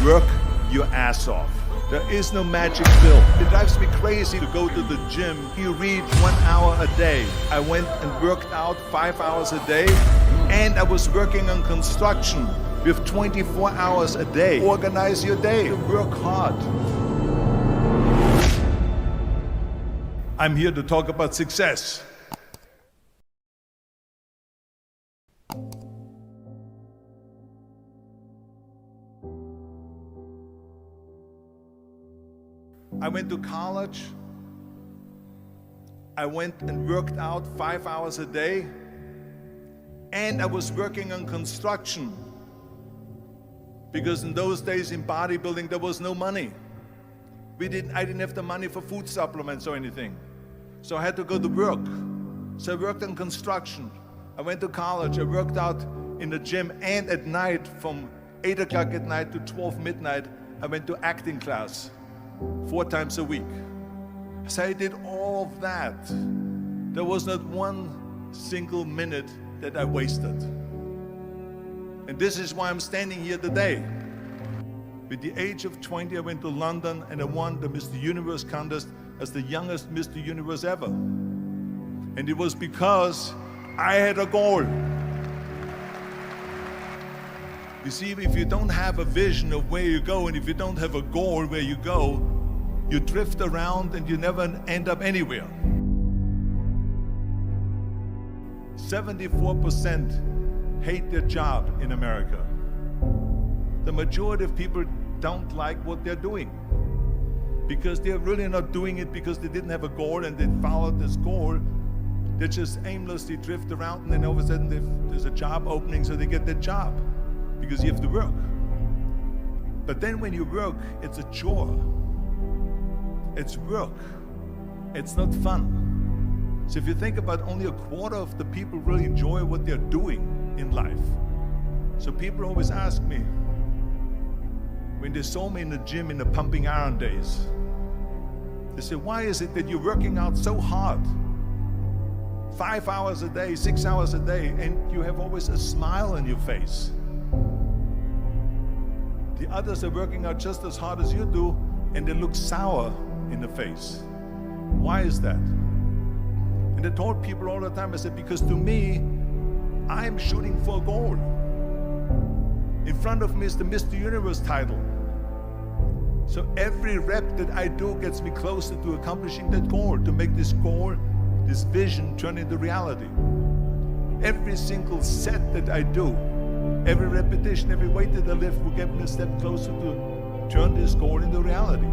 Work your ass off. There is no magic pill. It drives me crazy to go to the gym. You read 1 hour a day. I went and worked out 5 hours a day, and I was working on construction with 24 hours a day. Organize your day. Work hard. I'm here to talk about success. I went to college. I went and worked out 5 hours a day, and I was working on construction, because in those days in bodybuilding there was no money. I didn't have the money for food supplements or anything, so I had to go to work. So I worked on construction. I went to college. I worked out in the gym, and at night from 8 o'clock at night to 12 midnight I went to acting class 4 times a week. So I did all of that. There was not one single minute that I wasted. And this is why I'm standing here today. With the age of 20, I went to London and I won the Mr. Universe contest as the youngest Mr. Universe ever. And it was because I had a goal. You see, if you don't have a vision of where you go, and if you don't have a goal where you go, you drift around and you never end up anywhere. 74% hate their job in America. The majority of people don't like what they're doing, because they're really not doing it because they didn't have a goal and they followed this goal. They just aimlessly drift around, and then all of a sudden there's a job opening, so they get that job because you have to work. But then when you work, it's a chore. It's work. It's not fun. So if you think about, only a quarter of the people really enjoy what they're doing in life. So people always ask me, when they saw me in the gym in the pumping iron days, they say, why is it that you're working out so hard? 5 hours a day, 6 hours a day, and you have always a smile on your face. The others are working out just as hard as you do, and they look sour in the face. Why is that? And I told people all the time, I said, because to me, I'm shooting for a goal. In front of me is the Mr. Universe title. So every rep that I do gets me closer to accomplishing that goal, to make this goal, this vision, turn into reality. Every single set that I do, every repetition, every weight that I lift will get me a step closer to turn this goal into reality.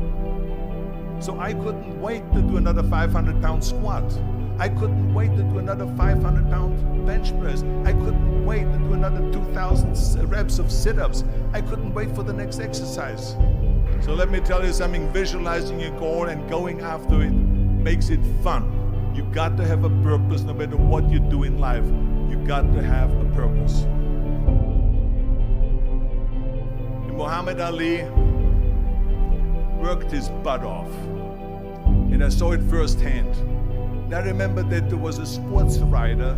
So I couldn't wait to do another 500-pound squat. I couldn't wait to do another 500-pound bench press. I couldn't wait to do another 2,000 reps of sit-ups. I couldn't wait for the next exercise. So let me tell you something, visualizing your goal and going after it makes it fun. You got to have a purpose. No matter what you do in life, you got to have a purpose. Muhammad Ali worked his butt off, and I saw it firsthand. And I remember that there was a sports writer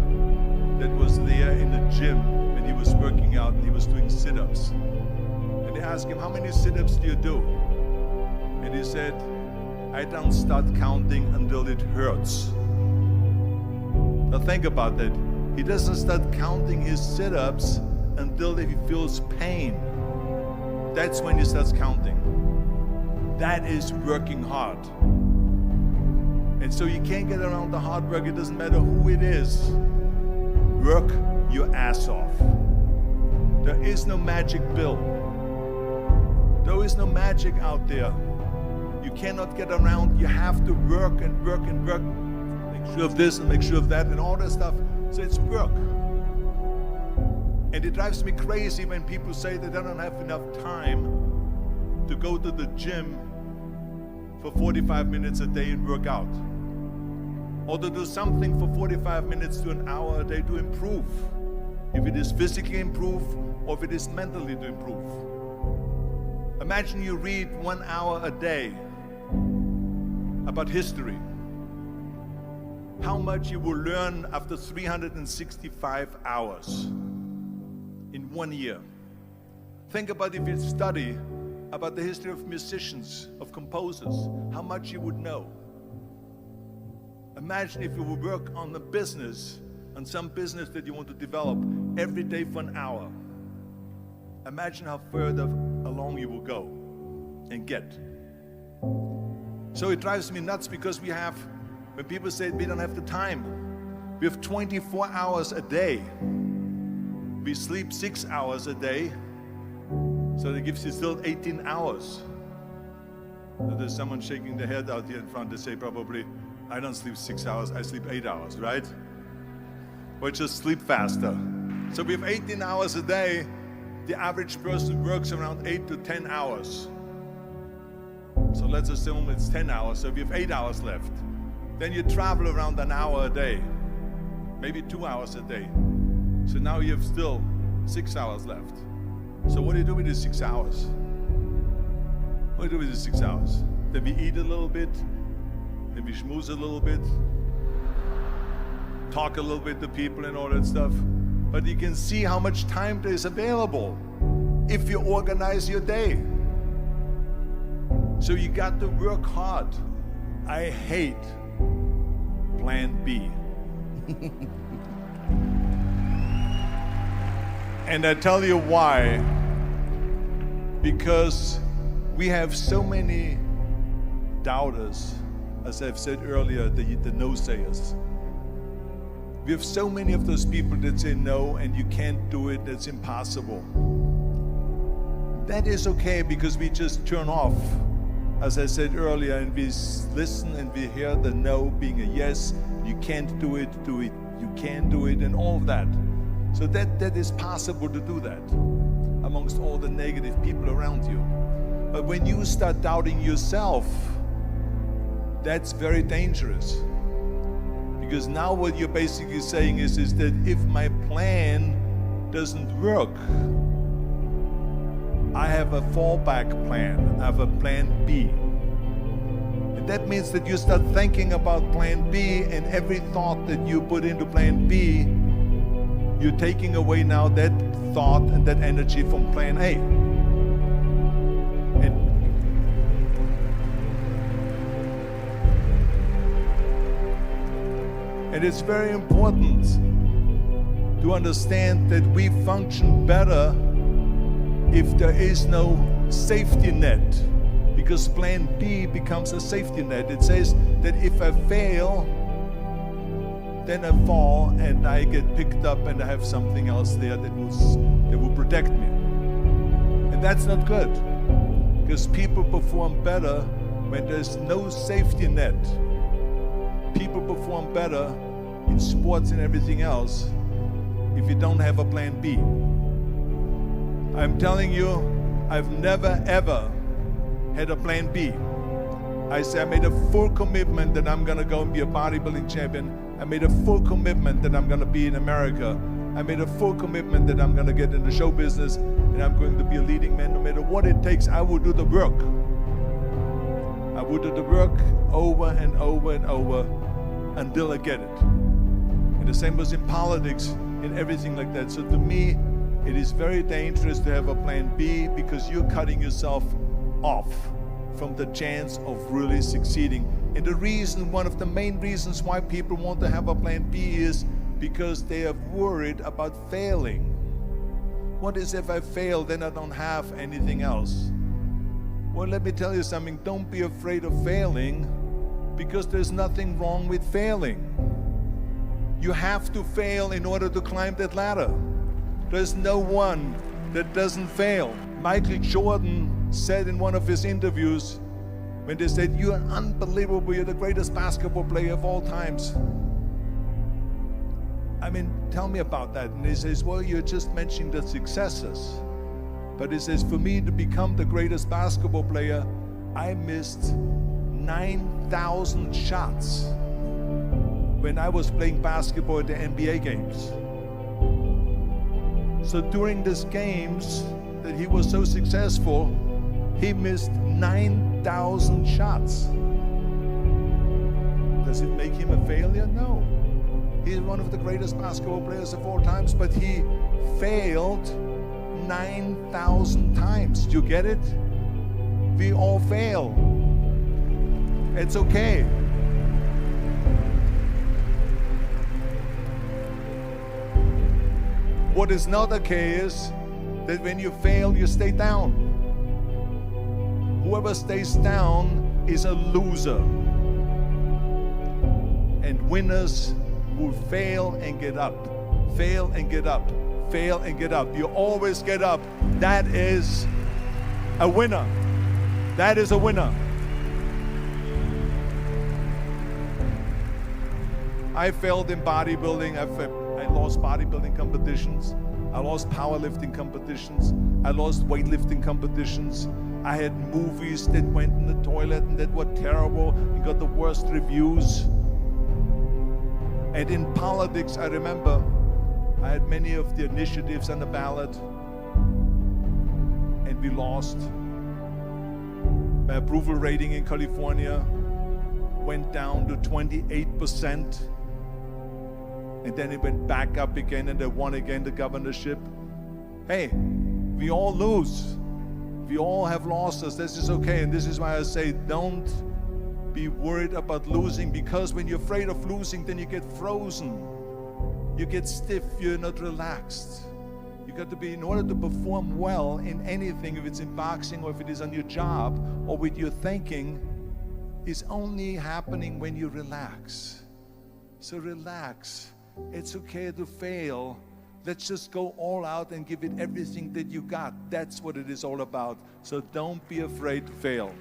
that was there in the gym when he was working out, and he was doing sit-ups. And they asked him, how many sit-ups do you do? And he said, I don't start counting until it hurts. Now think about that. He doesn't start counting his sit-ups until he feels pain. That's when he starts counting. That is working hard. And so you can't get around the hard work. It doesn't matter who it is. Work your ass off. There is no magic pill. There is no magic out there. You cannot get around. You have to work and work and work. Make sure of this and make sure of that and all that stuff. So it's work. And it drives me crazy when people say that they don't have enough time to go to the gym for 45 minutes a day and work out. Or to do something for 45 minutes to an hour a day to improve. If it is physically improve, or if it is mentally to improve. Imagine you read 1 hour a day about history. How much you will learn after 365 hours in 1 year. Think about if you study about the history of musicians, of composers, how much you would know. Imagine if you would work on a business, on some business that you want to develop every day for an hour. Imagine how further along you will go and get. So it drives me nuts because when people say we don't have the time, we have 24 hours a day. We sleep 6 hours a day, so that gives you still 18 hours. So there's someone shaking their head out here in front. They say probably, I don't sleep 6 hours, I sleep 8 hours, right? Or just sleep faster. So we have 18 hours a day. The average person works around 8 to 10 hours. So let's assume it's 10 hours, so we have 8 hours left. Then you travel around an hour a day, maybe 2 hours a day. So now you have still 6 hours left. So what do you do with these 6 hours? What do you do with these 6 hours? Then we eat a little bit, then we schmooze a little bit, talk a little bit to people and all that stuff. But you can see how much time there is available if you organize your day. So you got to work hard. I hate plan B. And I tell you why. Because we have so many doubters, as I've said earlier, the no-sayers. We have so many of those people that say no and you can't do it, that's impossible. That is okay because we just turn off, as I said earlier, and we listen and we hear the no being a yes. You can't do it, you can do it, and all of that. So that is possible to do that amongst all the negative people around you. But when you start doubting yourself, that's very dangerous. Because now what you're basically saying is that if my plan doesn't work, I have a fallback plan, I have a plan B. And that means that you start thinking about plan B, and every thought that you put into plan B, you're taking away now that thought and that energy from plan A. And it's very important to understand that we function better if there is no safety net, because plan B becomes a safety net. It says that if I fail, then I fall and I get picked up and I have something else there that will protect me. And that's not good, because people perform better when there's no safety net. People perform better in sports and everything else if you don't have a plan B. I'm telling you, I've never ever had a plan B. I made a full commitment that I'm gonna go and be a bodybuilding champion. I made a full commitment that I'm gonna be in America. I made a full commitment that I'm gonna get in the show business and I'm going to be a leading man. No matter what it takes, I will do the work. I will do the work over and over and over until I get it. And the same was in politics and everything like that. So to me, it is very dangerous to have a plan B, because you're cutting yourself off from the chance of really succeeding. And the reason, one of the main reasons why people want to have a plan B is because they are worried about failing. What is if I fail, then I don't have anything else? Well, let me tell you something, don't be afraid of failing, because there's nothing wrong with failing. You have to fail in order to climb that ladder. There's no one that doesn't fail. Michael Jordan said in one of his interviews, when they said, "You're unbelievable, you're the greatest basketball player of all times." I mean, tell me about that. And he says, well, you're just mentioning the successes. But he says, for me to become the greatest basketball player, I missed 9,000 shots when I was playing basketball at the NBA games. So during these games that he was so successful, he missed 9,000 shots. Does it make him a failure? No. He's one of the greatest basketball players of all times, but he failed 9,000 times. Do you get it? We all fail. It's okay. What is not okay is that when you fail, you stay down. Whoever stays down is a loser. And winners will fail and get up, fail and get up, fail and get up. You always get up. That is a winner. That is a winner. I failed in bodybuilding. I lost bodybuilding competitions. I lost powerlifting competitions. I lost weightlifting competitions. I had movies that went in the toilet and that were terrible and got the worst reviews. And in politics, I remember I had many of the initiatives on the ballot, and we lost. My approval rating in California went down to 28%, and then it went back up again, and I won again the governorship. Hey, we all lose. We all have losses. This is okay, and this is why I say don't be worried about losing, because when you're afraid of losing, then you get frozen. You get stiff, you're not relaxed. You got to be, in order to perform well in anything, if it's in boxing or if it is on your job or with your thinking, is only happening when you relax. So relax. It's okay to fail. Let's just go all out and give it everything that you got. That's what it is all about. So don't be afraid to fail.